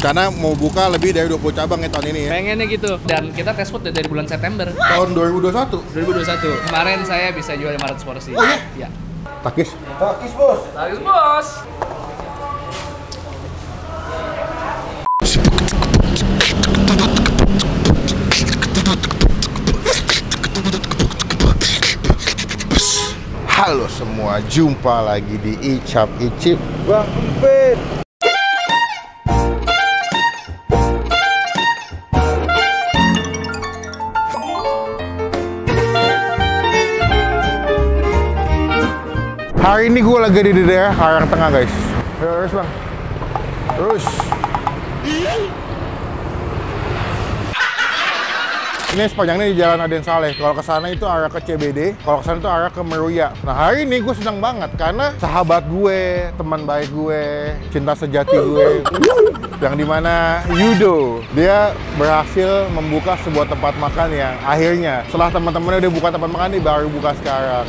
Karena mau buka lebih dari 20 cabang ya tahun ini ya. Pengennya gitu. Dan kita test food dari bulan September. Tahun 2021? 2021. Kemarin saya bisa jual 500 porsi. Oh iya? Iya. Takis? Takis bos. Takis bos. Halo semua, jumpa lagi di Icap Icip Bang Empit. Hari ini gue lagi di daerah Karang Tengah guys. Terus bang, terus. Ini sepanjangnya di Jalan Aden Saleh. Kalau ke sana itu arah ke CBD, kalau ke sana itu arah ke Meruya. Nah hari ini gue senang banget karena sahabat gue, teman baik gue, cinta sejati gue, yang dimana Yudo, dia berhasil membuka sebuah tempat makan yang akhirnya setelah teman-temannya udah buka tempat makan, dia baru buka sekarang.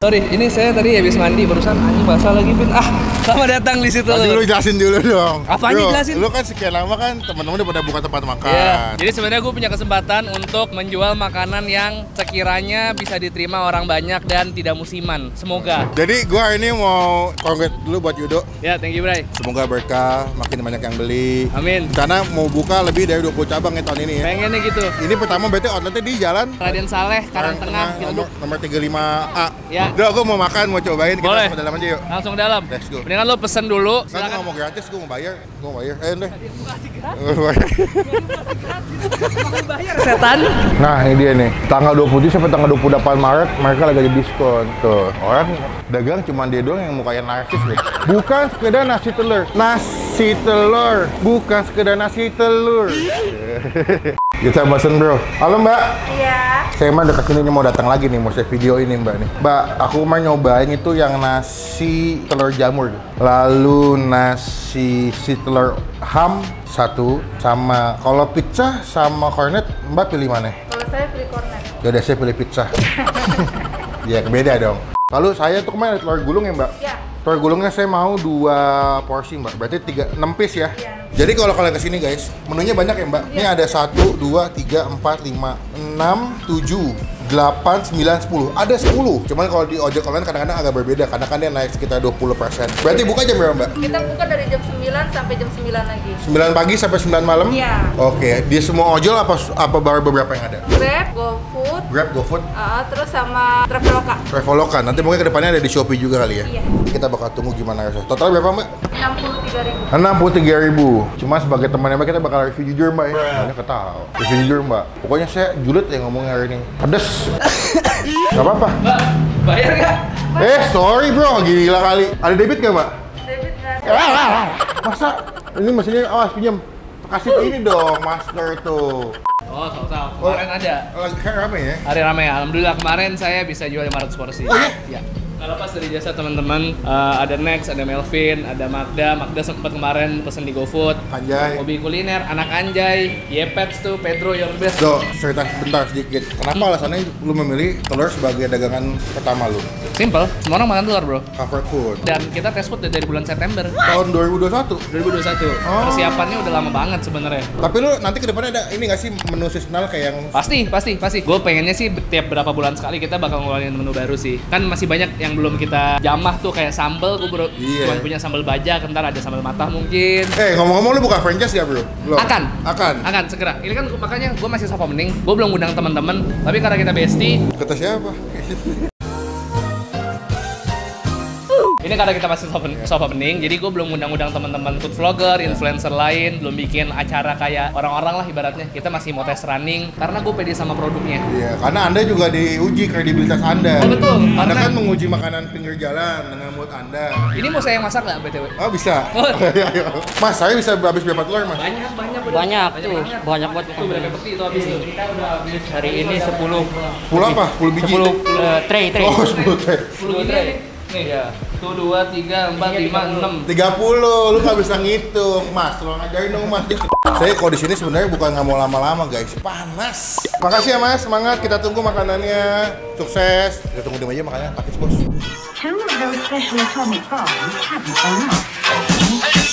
Sorry, ini saya tadi habis mandi barusan, anjing basah lagi, Vin. Selamat datang di situ. Tadi lu jelasin dulu dong. Apanya jelasin? Lu kan sekian lama kan teman-teman udah pada buka tempat makan. Iya. Jadi sebenarnya gue punya kesempatan untuk menjual makanan yang sekiranya bisa diterima orang banyak dan tidak musiman. Semoga. Jadi gue hari ini mau congrats dulu buat Yudo. Ya, thank you, Bray. Semoga berkah, makin banyak yang beli. Amin. Karena mau buka lebih dari 20 cabang ya tahun ini ya. Pengennya gitu. Ini pertama berarti outletnya di Jalan Raden Saleh, Karang Tengah, nomor 35A. Ya. Udah, aku mau makan, mau cobain. Kita Boleh. langsung ke dalam aja yuk. Langsung dalam. Let's go. Mendingan lo pesen dulu. Kan nggak mau gratis, gue mau bayar. Gue mau bayar. Deh. Setan. Nah ini dia nih, tanggal 27 sampai tanggal 28 Maret mereka lagi ada diskon. Tuh, orang dagang cuma dia doang yang mukanya narsis deh. Bukan sekedar nasi telur. Nasi telur, bukan sekedar nasi telur. Kita pesen bro. Halo mbak. Iya. Saya mah dekat sini mau datang lagi nih, mau saya video ini mbak nih. Mbak, aku mau nyobain itu yang nasi telur jamur. Lalu nasi telur ham satu, sama kalau pizza sama cornet, mbak pilih mana? Kalau saya pilih cornet. Yaudah, saya pilih pizza. Ya, beda dong. Lalu saya tuh kemarin ada telur gulung ya mbak? Iya. Telur gulungnya saya mau 2 porsi mbak, berarti 6 piece ya? Iya. Jadi kalau kalian kesini guys, menunya banyak ya mbak? Ini ada 1, 2, 3, 4, 5, 6, 7, 8, 9, 10. Ada 10. Cuman kalau di ojek online kadang-kadang agak berbeda karena kan dia naik sekitar 20%. Berarti buka jam berapa mbak? Kita buka dari jam 9 sampai jam 9 lagi. 9 pagi sampai 9 malam? Iya. Oke, di semua ojol apa baru beberapa yang ada? Grab, GoFood, Grab, GoFood, terus sama Traveloka. Traveloka. Nanti mungkin kedepannya ada di Shopee juga kali ya? Iya. Kita bakal tunggu gimana rasanya. Total berapa mbak? 63.000. 63.000. Cuma sebagai temannya mbak kita bakal review jujur mbak ya. Banyak ketahu. Review jujur mbak. Pokoknya saya julid ya ngomongnya hari ini. Pedes. Gak apa-apa. Mbak, bayar nggak? Sorry bro, gila kali. Ada debit gak mbak? Debit nggak? Masa? Ini mesinnya, awas pinjam. Kasih ini dong, masker tuh. Oh, tahu. Kemarin ada. Lagi kan rame ya? Hari ramai ya. Alhamdulillah kemarin saya bisa jual 500 porsi. Oh iya? Iya. Kalau pas dari jasa teman-teman, ada Next, ada Melvin, ada Magda. Magda sempat kemarin pesen di GoFood. Anjay. Hobi kuliner, anak anjay, Yepets tuh, Pedro, your best. Do, cerita bentar sedikit. Kenapa alasannya lu memilih telur sebagai dagangan pertama lu? Simple, semua orang makan telur bro. Comfort food. Dan kita test food dari bulan September Tahun 2021. 2021. Oh. Persiapannya udah lama banget sebenarnya. Tapi lu nanti ke depannya ada ini nggak sih menu seasonal kayak yang Pasti. Gue pengennya sih tiap berapa bulan sekali kita bakal ngeluarin menu baru sih. Kan masih banyak yang belum kita jamah tuh kayak sambal. Gue Iya. cuma punya sambal bajak, ntar ada sambal matah mungkin. ngomong-ngomong lu buka franchise ya bro? Belum? Akan segera. Ini kan makanya gue masih sofa mending. Gue belum undang teman-teman. Tapi karena kita bestie, Kata siapa? ini karena kita masih sofa bening, jadi gue belum undang-undang teman-teman food vlogger, influencer lain, belum bikin acara kayak orang-orang lah ibaratnya. Kita masih mau tes running karena gue pede sama produknya. Iya, karena Anda juga diuji kredibilitas Anda. Oh, betul, Anda karena- kan menguji makanan pinggir jalan dengan mood Anda. Ini mau saya yang masak nggak BTW? Oh bisa? Oh. Mas, saya bisa habis berapa telur mas? Banyak Banyak buat Itu berapa peti itu habis tuh? kita udah habis hari ini 10 10 apa? 10 biji? 10 tray. Oh 10 tray. 10 gini nih. Nih ya. 1, 2, 3, 4, 5, 6. 30, lu nggak bisa ngitung, Mas. Lo ngajarin dong, Mas. Saya kalau di sini sebenarnya bukan nggak mau lama-lama, guys. Panas. Makasih ya, Mas. Semangat. Kita tunggu makanannya. Sukses. Kita tunggu di meja makannya. Pakis, Bos. Two of those special atomic bombs haven't gone off.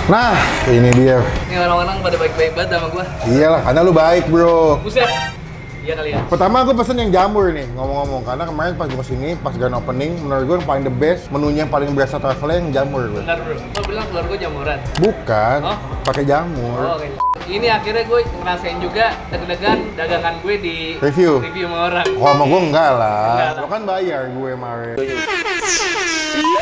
Nah, ini dia. Ini orang-orang pada baik-baik banget sama gua. Iyalah, karena lu baik, bro. Buset. Iya kali ya. Pertama gue pesen yang jamur nih, ngomong-ngomong. Karena kemarin pas gue kesini, pas grand opening, menurut gue yang paling the best, menunya yang paling berasa travelnya yang jamur, gue. Bentar bro, lo bilang keluar gua jamuran. Bukan, Oh? pakai jamur. Oh, oke. Ini akhirnya gue ngerasain juga deg-degan dagangan gue di Review? review sama orang. Oh, sama gue enggak Enggak lah. lah. Lo kan bayar gue kemarin.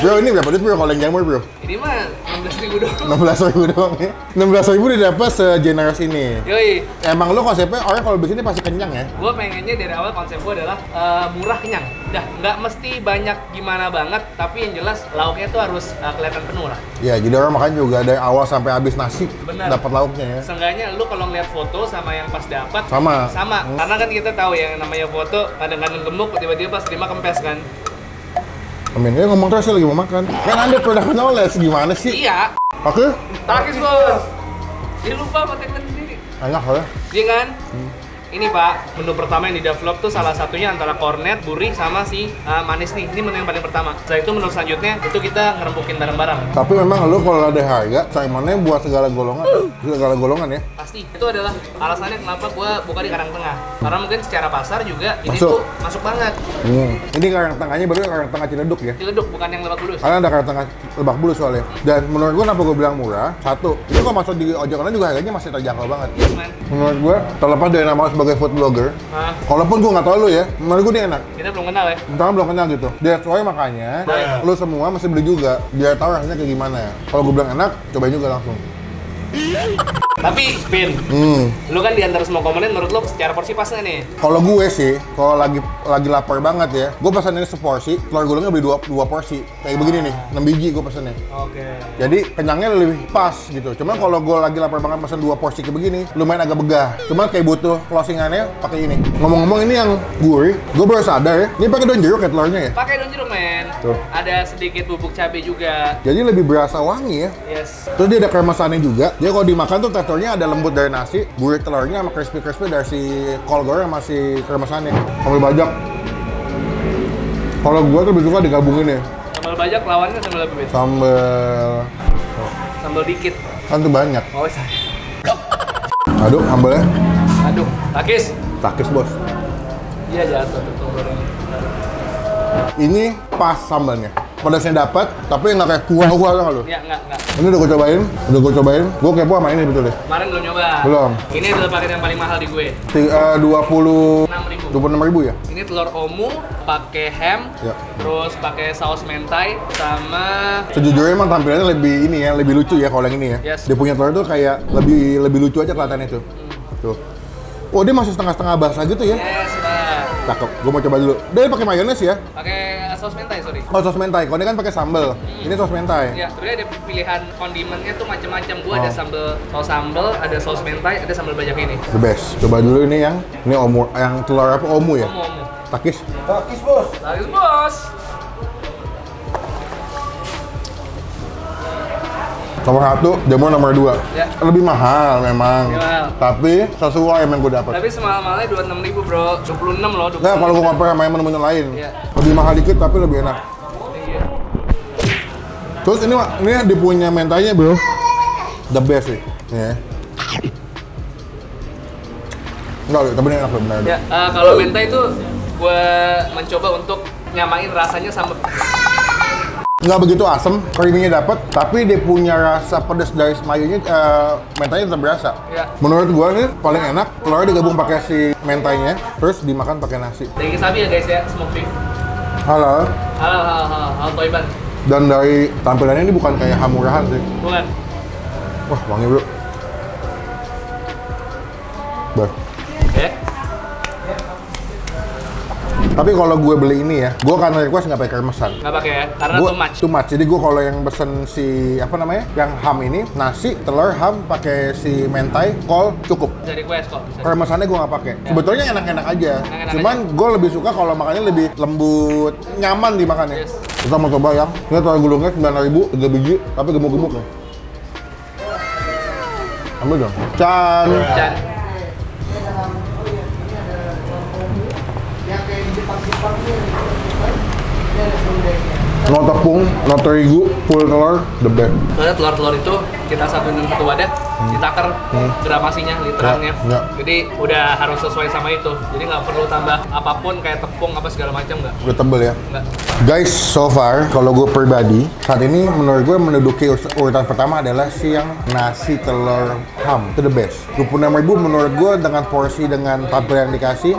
Bro, ini berapa duit bro kalau yang jamur bro? Ini mah 16.000 doang. 16.000 doang ya? 16.000 didapat segeneras ini. Yoi, Emang lo konsepnya orang kalau beli sini pasti kenyang ya? gue pengennya dari awal konsep gue adalah murah kenyang. Dah, nggak mesti banyak gimana banget, tapi yang jelas lauknya tuh harus kelihatan penuh lah. Ya, jadi orang makan juga dari awal sampai habis nasi Benar. dapat lauknya ya. Seenggaknya lu kalau ngeliat foto sama yang pas dapat Sama. sama. Karena kan kita tahu yang namanya foto kadang-kadang gemuk, tiba-tiba pas terima kempes kan. Amin, ya ngomong terus saya lagi mau makan. Kan Anda product knowledge gimana sih? Iya. Oke, Takis bos. Dia lupa pakai kan sendiri. enak ya. Iya kan? Ini Pak, menu pertama yang di develop tuh salah satunya antara cornet, gurih, sama si manis nih. Ini menu yang paling pertama. Setelah itu menu selanjutnya itu kita ngerembukin barang-barang. Tapi memang lu kalau ada harga, saingannya buat segala golongan ya. Pasti. Itu adalah alasannya kenapa gua buka di Karangtengah. Karena mungkin secara pasar juga ini Masuk. tuh masuk banget. Ini karang tengahnya baru karang tengah Ciledug ya. Ciledug, bukan yang Lebak Bulus. Karena ada karang tengah Lebak Bulus soalnya. Dan menurut gua kenapa gua bilang murah? Satu, itu kalau masuk di ojek online juga harganya masih terjangkau banget. Yes, man. Menurut gua, terlepas dari nama lu sebagai food blogger, Hah? walaupun gua nggak tahu lu ya, menurut gua dia enak. Kita belum kenal ya. Entah belum kenal gitu. That's why makanya lu semua mesti beli juga biar tahu rasanya kayak gimana ya. Kalau gua bilang enak, cobain juga langsung. Tapi, Pin, lu kan di antara semua komponen menurut lu secara porsi pas nggak nih? Kalau gue sih, kalau lagi lapar banget ya, gue pesan ini seporsi, telur gulungnya beli dua porsi. Kayak begini nih, 6 biji gue pesannya. Oke. Jadi kenyangnya lebih pas gitu. Cuman kalau gue lagi lapar banget pesan 2 porsi kayak begini, lumayan agak begah. Cuman kayak butuh closingannya pakai ini. Ngomong-ngomong ini yang gurih, gue baru sadar ya, ini pakai daun jeruk ya telurnya ya. Pakai daun jeruk, men. Tuh. Ada sedikit bubuk cabai juga. Jadi lebih berasa wangi ya. Yes. Terus dia ada kremesannya juga. Dia kalau dimakan tuh teksturnya ada lembut dari nasi, gurih telurnya sama crispy dari si kol goreng sama si kremesannya. Sambal bajak. Kalau gua tuh lebih suka digabungin ya. Sambal bajak lawannya sambal apa, Pin? Sambal Sambal dikit. kan tuh banyak. Oh, saya. Aduh, sambalnya Aduh, takis. takis bos. Iya, jatuh tuh goreng. Ini pas sambalnya. Pedasnya dapat, tapi nggak kayak kuah-kuah kan lu. Ya, enggak. Ini udah gue cobain. Gue kepo sama ini betul deh. Kemarin belum nyoba. Belum. Ini adalah paket yang paling mahal di gue. 26.000 ya? Ini telur omu, pakai ham, Ya. terus pakai saus mentai, sama Sejujurnya emang tampilannya lebih ini ya, lebih lucu ya kalau yang ini ya. Yes. Dia punya telur tuh kayak lebih lucu aja kelihatannya tuh. Tuh. Oh, dia masih setengah-setengah basah gitu ya. yes, Pak. Cakep. Gue mau coba dulu. Dia pakai mayones ya. Pakai saus mentai, sorry. Oh, saus mentai. Kalau ini kan pakai sambal. Ini saus mentai. Ya, sebenarnya ada pilihan kondimennya tuh macam-macam. Gua ada Oh. saus sambal, ada saus mentai, ada sambal bajak ini. The best. Coba dulu ini yang omu, yang telur apa omu ya? Omu. Takis. Lagi bos. Nomor 1, jamur nomor 2. Ya. Lebih mahal memang. Lebih mahal. Tapi sesuai yang gue dapat. Tapi semalam-malamnya 26.000 bro, 26 loh. 26. Nah, kalau gue compare sama yang menu-menu lain, Iya. lebih mahal dikit tapi lebih enak. Iya. Terus ini dia punya mentanya bro, the best sih. Ya. Enggak, tapi ini enak loh benar. Ya, kalau mentai itu gua mencoba untuk nyamain rasanya sama Nggak begitu asem, creamy-nya dapet, tapi dia punya rasa pedas dari mayonya, mentanya tetap berasa. Ya. Menurut gua nih paling enak, telurnya digabung pakai si mentanya, terus dimakan pakai nasi. daging sapi ya guys ya, smoke beef. Halal. Hal toiban. Dan dari tampilannya ini bukan kayak hamurahan sih. Bukan. Wah, wangi bro. Bah. Oke. Tapi kalau gue beli ini ya, gue akan request nggak pakai kremesan. Nggak pakai ya? Karena Gua, too much. Jadi gue kalau yang pesen si apa namanya, yang ham ini, nasi, telur, ham, pakai si mentai, kol, cukup. Bisa request kok. Bisa. Kremesannya gue nggak pakai. Sebetulnya enak-enak aja. Enak-enak Cuman gue lebih suka kalau makannya lebih lembut, nyaman dimakannya. Yes. Kita mau coba yang ini telur gulungnya 9.000, 3 biji, tapi gemuk-gemuk nih. Ambil dong. Can. Dan No tepung, no terigu, full telur, the best. soalnya telur-telur itu kita satuin dalam satu wadah, ditakar gramasinya, literannya. Ya. Jadi udah harus sesuai sama itu. Jadi nggak perlu tambah apapun kayak tepung apa segala macam nggak. Udah tebel ya. Nggak. Guys, so far kalau gue pribadi saat ini menurut gue menduduki urutan pertama adalah si yang nasi telur ham, itu the best. 26.000 menurut gue dengan porsi dengan tampilan yang dikasih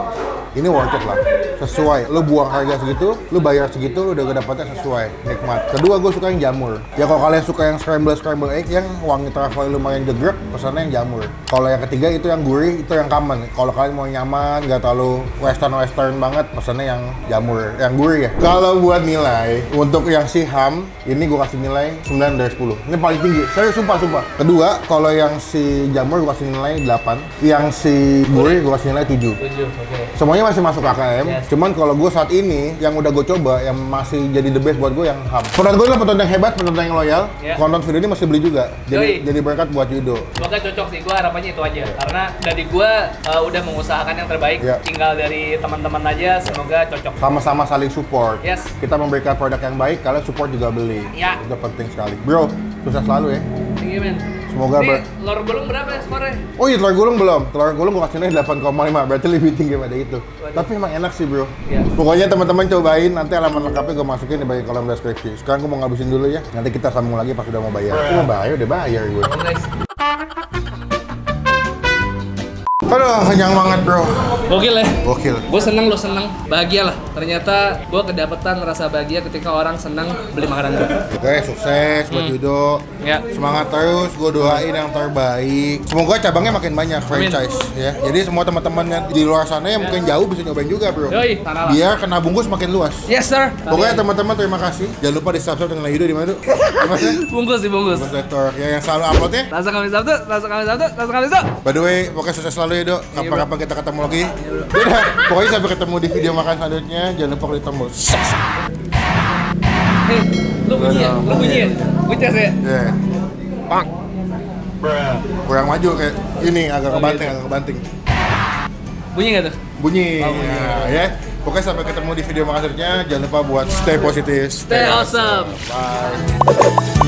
ini worth it lah, sesuai. Lu buang harga segitu, lu bayar segitu, udah gue dapetnya sesuai, nikmat. Kedua, gue suka yang jamur. Ya kalau kalian suka yang scramble egg yang wangi truffle lumayan jegrek, pesannya yang jamur. Kalau yang ketiga itu yang gurih, itu yang common. Kalau kalian mau nyaman, nggak terlalu western banget, pesannya yang jamur, yang gurih ya. Kalau buat nilai, untuk yang si ham, ini gue kasih nilai 9 dari 10. Ini paling tinggi, saya sumpah. Kedua, kalau yang si jamur gue kasih nilai 8, yang si gurih gue kasih nilai 7. 7, oke. Semuanya masih masuk KKM, Yes. cuman kalau gue saat ini yang udah gue coba yang masih jadi the best buat gue yang ham. Penonton gue adalah penonton yang hebat, penonton yang loyal. Yeah. Konten video ini masih beli juga, Yoi. jadi berkat buat Yudo. Semoga cocok sih, gue harapannya itu aja. Karena dari gue udah mengusahakan yang terbaik, Ya. tinggal dari teman-teman aja, semoga cocok. Sama-sama saling support. Yes. Kita memberikan produk yang baik, kalian support juga beli. Ya. Itu penting sekali. Bro, sukses selalu ya. Tinggi men. Semoga Ini telur gulung berapa ya skornya? Oh iya, telur gulung belum. Telur gulung gue kasih nilai 8,5, berarti lebih tinggi pada itu. Tapi emang enak sih bro. Iya. Pokoknya teman-teman cobain, nanti alamat lengkapnya gue masukin di bagian kolom deskripsi. Sekarang gue mau ngabisin dulu ya, nanti kita sambung lagi pas udah mau bayar. Gue mau bayar, udah bayar gue. Oh, guys. Aduh, kenyang banget bro. Gokil ya? Gokil. Gue seneng, lo seneng. Bahagia lah. Ternyata gue kedapetan rasa bahagia ketika orang seneng beli makanan gue. Oke, sukses buat Yudo. Ya. Semangat terus, gue doain yang terbaik. Semoga cabangnya makin banyak franchise ya. Jadi semua teman-teman yang di luar sana yang mungkin jauh bisa nyobain juga bro. Yoi, sana lah. Biar kena bungkus makin luas. Yes sir. Pokoknya teman-teman terima kasih. Jangan lupa di subscribe channel Yudo di mana tuh? Mas ya? Bungkus dibungkus. Bungkus Lektor ya yang selalu uploadnya. Selasa Kamis Sabtu, Selasa Kamis Sabtu, Selasa Kamis Sabtu. By the way, pokoknya sukses selalu ya dok. Kapan-kapan kita ketemu lagi. Udah, pokoknya sampai ketemu di video makan selanjutnya. Jangan lupa klik tombol subscribe. Hei, lu bunyi ya? Lu bunyi ya? Bucas ya? Ya. Pang. Kurang maju kayak ini agak kebanting. Bunyi nggak tuh? Bunyi. Oh, bunyi. Nah, ya. Pokoknya sampai ketemu di video makan selanjutnya. Jangan lupa buat stay positif, Stay awesome. Bye.